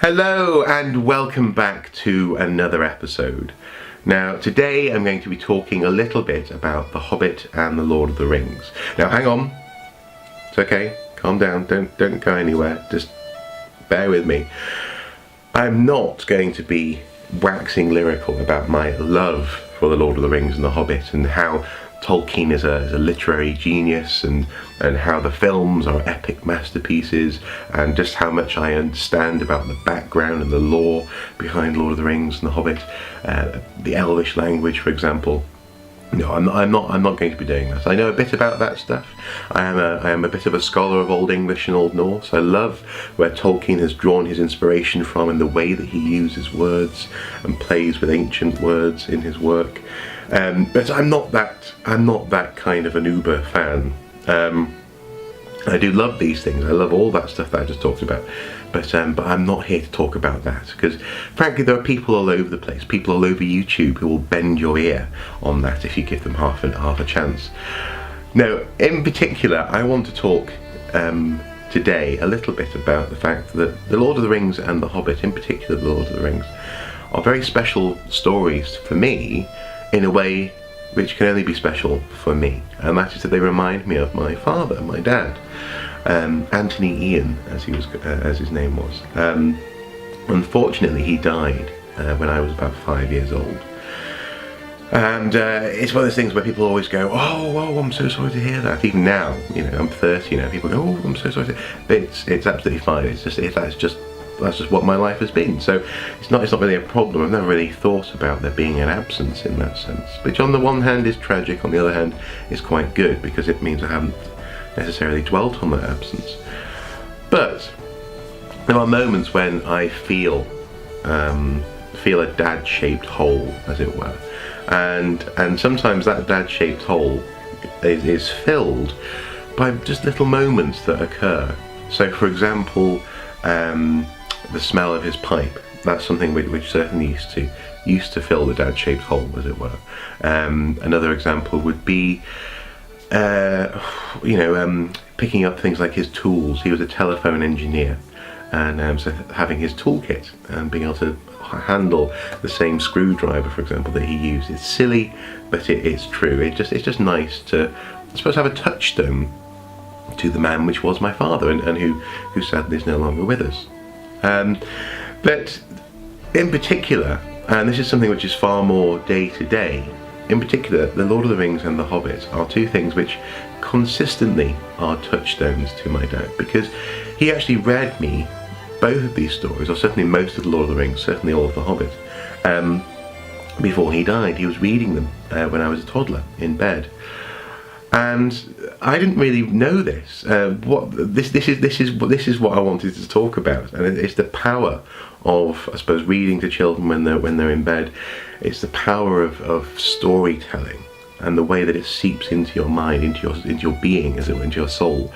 Hello and welcome back to another episode. Now today I'm going to be talking a little bit about The Hobbit and The Lord of the Rings. Now hang on, it's okay, calm down, don't go anywhere, just bear with me. I'm not going to be waxing lyrical about my love for The Lord of the Rings and The Hobbit and how Tolkien is a literary genius and how the films are epic masterpieces and just how much I understand about the background and the lore behind Lord of the Rings and The Hobbit, the Elvish language, for example. No, I'm not going to be doing that. I know a bit about that stuff. I am a bit of a scholar of Old English and Old Norse. I love where Tolkien has drawn his inspiration from and the way that he uses words and plays with ancient words in his work. But I'm not that kind of an uber fan. I do love these things. I love all that stuff that I just talked about. But I'm not here to talk about that because, frankly, there are people all over the place, people all over YouTube who will bend your ear on that if you give them half a chance. Now, in particular, I want to talk today a little bit about the fact that The Lord of the Rings and The Hobbit, in particular The Lord of the Rings, are very special stories for me in a way which can only be special for me, and that is that they remind me of my father, my dad, Anthony Ian, as his name was. Unfortunately, he died when I was about 5 years old, and it's one of those things where people always go, "Oh, I'm so sorry to hear that." Even now, I'm 30 now. People go, "Oh, I'm so sorry." But it's absolutely fine. It's just that's just what my life has been. So it's not really a problem. I've never really thought about there being an absence in that sense, which on the one hand is tragic, on the other hand is quite good because it means I haven't necessarily dwelt on that absence. But there are moments when I feel a dad-shaped hole, as it were, and sometimes that dad-shaped hole is filled by just little moments that occur. So, for example, the smell of his pipe. That's something which certainly used to fill the dad-shaped hole, as it were. Another example would be, picking up things like his tools. He was a telephone engineer, and so having his toolkit and being able to handle the same screwdriver, for example, that he used. It's silly, but it's true. It's just nice to, I suppose, have a touchstone to the man which was my father and who sadly is no longer with us. But in particular, and this is something which is far more day to day, in particular, The Lord of the Rings and The Hobbit are two things which consistently are touchstones to my dad, because he actually read me both of these stories, or certainly most of The Lord of the Rings, certainly all of The Hobbit, before he died. He was reading them when I was a toddler in bed. And I didn't really know this. This is what I wanted to talk about, and it's the power of, I suppose, reading to children when they're in bed. It's the power of storytelling and the way that it seeps into your mind, into your being, as it were, into your soul.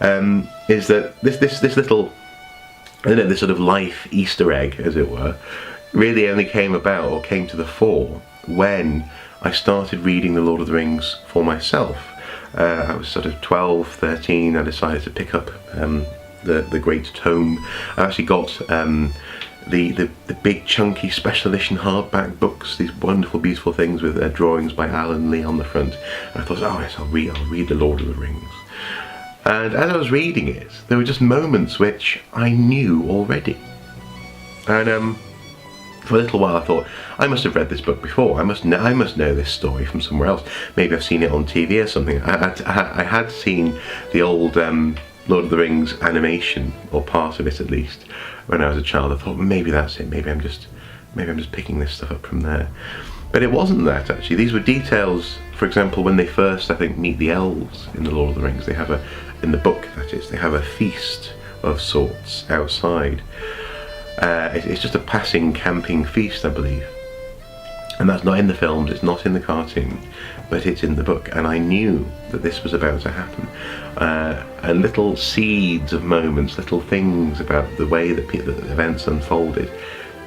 Is that this little, I don't know, this sort of life Easter egg, as it were, really only came about or came to the fore when I started reading The Lord of the Rings for myself. I was sort of 12, 13, I decided to pick up the great tome. I actually got the big chunky special edition hardback books, these wonderful beautiful things with drawings by Alan Lee on the front. And I thought, oh yes, I'll read The Lord of the Rings. And as I was reading it, there were just moments which I knew already. And for a little while I thought, I must have read this book before. I must know this story from somewhere else. Maybe I've seen it on TV or something. I had seen the old Lord of the Rings animation, or part of it at least, when I was a child. I thought maybe that's it. Maybe I'm just picking this stuff up from there. But it wasn't that, actually. These were details. For example, when they first, I think, meet the elves in The Lord of the Rings, they have in the book, that is, they have a feast of sorts outside. It's just a passing camping feast, I believe, and that's not in the films, it's not in the cartoon, but it's in the book, and I knew that this was about to happen. And little seeds of moments, little things about the way that the events unfolded,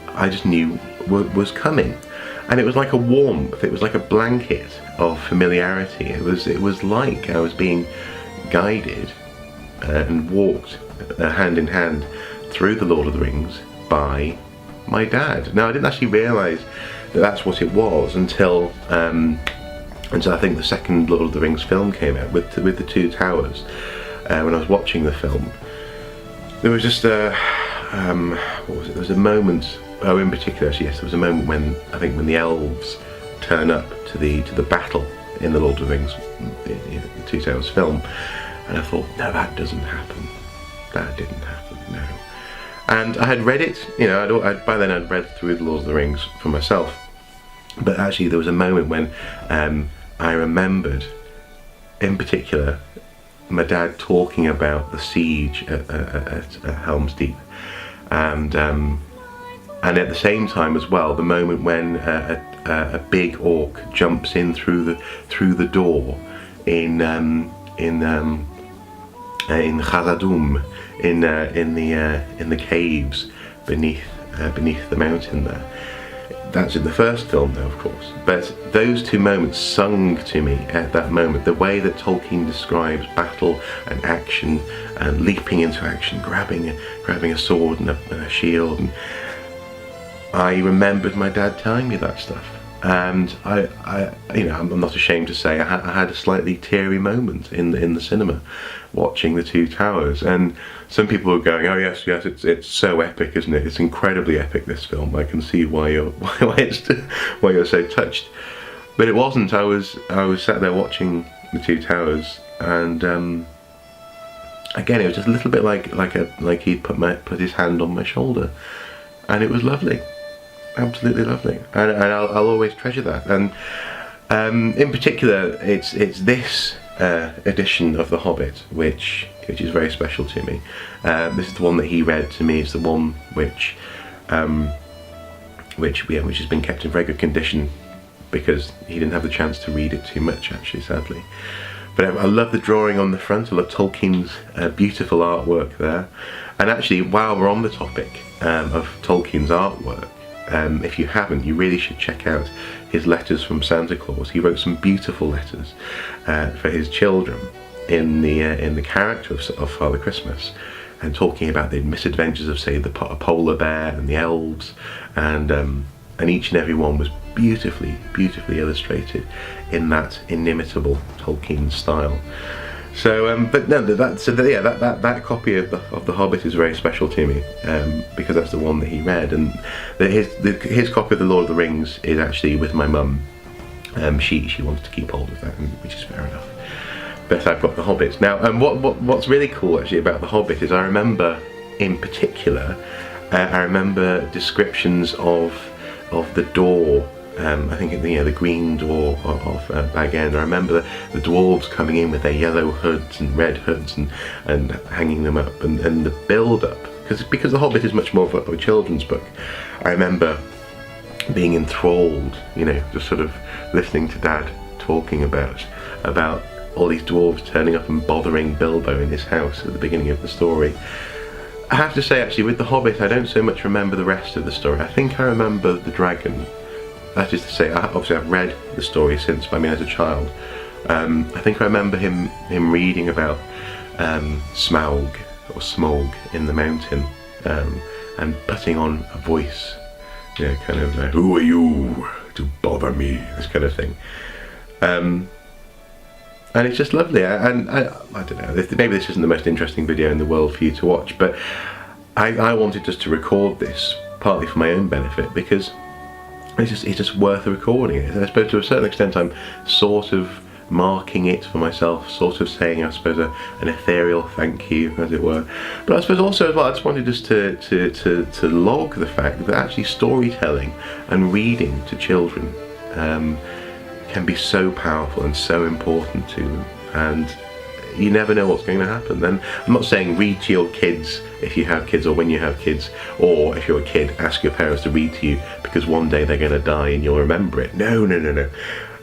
I just knew was coming, and it was like a warmth. It was like a blanket of familiarity. It was like I was being guided and walked hand in hand through The Lord of the Rings by my dad. Now, I didn't actually realise that that's what it was until I think the second Lord of the Rings film came out with the Two Towers. When I was watching the film, there was just what was it? There was a moment. Oh, in particular, actually, yes, there was a moment when I think when the elves turn up to the battle in the Lord of the Rings, the Two Towers film, and I thought, no, that doesn't happen. That didn't happen. No. And I had read it. By then I'd read through the Lord of the Rings for myself. But actually, there was a moment when I remembered, in particular, my dad talking about the siege at Helm's Deep, and at the same time as well, the moment when a big orc jumps in through the door in Khazad-dûm, in the caves beneath the mountain there. That's in the first film, though, of course. But those two moments sung to me at that moment. The way that Tolkien describes battle and action and leaping into action, grabbing a sword and a shield. And I remembered my dad telling me that stuff. And I'm not ashamed to say I had a slightly teary moment in the cinema watching the Two Towers. And some people were going, "Oh yes, it's so epic, isn't it? It's incredibly epic, this film. I can see why you're so touched." But it wasn't. I was sat there watching the Two Towers, and again, it was just a little bit like he'd put his hand on my shoulder, and it was lovely. Absolutely lovely, and I'll always treasure that. And in particular, it's this edition of The Hobbit which is very special to me. This is the one that he read to me. It's the one which has been kept in very good condition because he didn't have the chance to read it too much, actually, sadly. But I love the drawing on the front. I love Tolkien's beautiful artwork there. And actually, while we're on the topic of Tolkien's artwork, if you haven't, you really should check out his letters from Santa Claus. He wrote some beautiful letters for his children in the character of Father Christmas, and talking about the misadventures of, say, the polar bear and the elves, and each and every one was beautifully illustrated in that inimitable Tolkien style. So, but no, that copy of the Hobbit is very special to me because that's the one that he read, and his copy of the Lord of the Rings is actually with my mum. She wanted to keep hold of that, which is fair enough. But I've got the Hobbit now. And what's really cool actually about the Hobbit is I remember, in particular, descriptions of the door. I think the green door of Bag End. I remember the dwarves coming in with their yellow hoods and red hoods and hanging them up, and the build-up, because The Hobbit is much more of a children's book. I remember being enthralled, just sort of listening to Dad talking about all these dwarves turning up and bothering Bilbo in his house at the beginning of the story. I have to say, actually, with The Hobbit, I don't so much remember the rest of the story. I think I remember the dragon. That is to say, obviously I've read the story since, but I mean as a child. I think I remember him reading about Smaug or Smaug in the mountain, and putting on a voice, kind of like, "Who are you to bother me?" This kind of thing. And it's just lovely. And I don't know, maybe this isn't the most interesting video in the world for you to watch, but I wanted just to record this partly for my own benefit, because it's just worth recording it. And I suppose to a certain extent I'm sort of marking it for myself, sort of saying, I suppose, an ethereal thank you, as it were. But I suppose also as well, I just wanted just to log the fact that actually storytelling and reading to children can be so powerful and so important to them, and you never know what's going to happen. Then I'm not saying read to your kids if you have kids, or when you have kids, or if you're a kid, ask your parents to read to you because one day they're going to die and you'll remember it. No.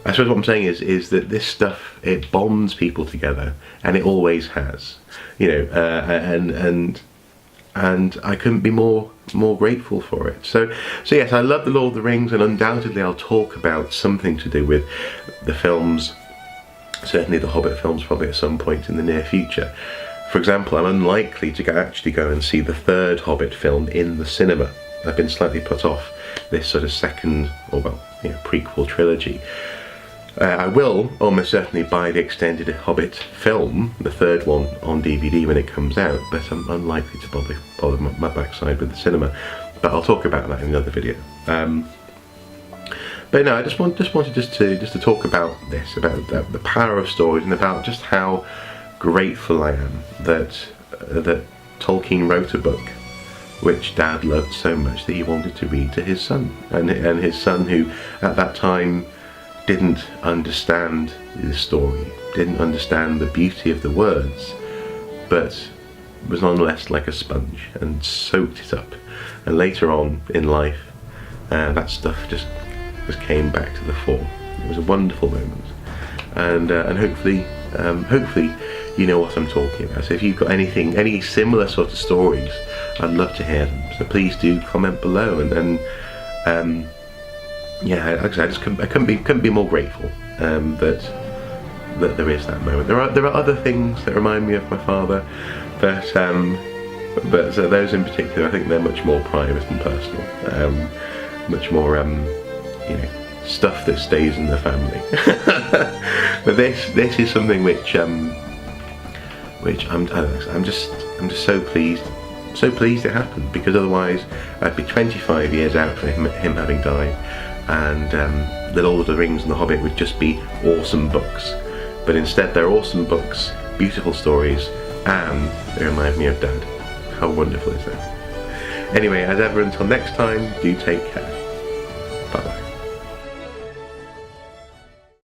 I suppose what I'm saying is that this stuff, it bonds people together, and it always has. And I couldn't be more grateful for it. So yes, I love the Lord of the Rings, and undoubtedly I'll talk about something to do with the films. Certainly the Hobbit films, probably at some point in the near future. For example, I'm unlikely to actually go and see the third Hobbit film in the cinema. I've been slightly put off this sort of second, or well, prequel trilogy. I will almost certainly buy the extended Hobbit film, the third one, on DVD when it comes out, but I'm unlikely to bother my backside with the cinema. But I'll talk about that in another video. But no, I just wanted to talk about this, about the power of stories, and about just how grateful I am that Tolkien wrote a book which Dad loved so much that he wanted to read to his son, and his son, who at that time didn't understand the story, didn't understand the beauty of the words, but was nonetheless like a sponge and soaked it up. And later on in life, that stuff just came back to the fore. It was a wonderful moment, and hopefully you know what I'm talking about. So if you've got any similar sort of stories, I'd love to hear them. So please do comment below, and yeah, like I said, I couldn't be more grateful that there is that moment. There are other things that remind me of my father, but so those in particular, I think they're much more private and personal, much more stuff that stays in the family. But this is something which I'm just so pleased it happened, because otherwise I'd be 25 years out from him having died, and The Lord of the Rings and The Hobbit would just be awesome books. But instead they're awesome books, beautiful stories, and they remind me of Dad. How wonderful is that? Anyway, as ever, until next time, do take care. Bye bye.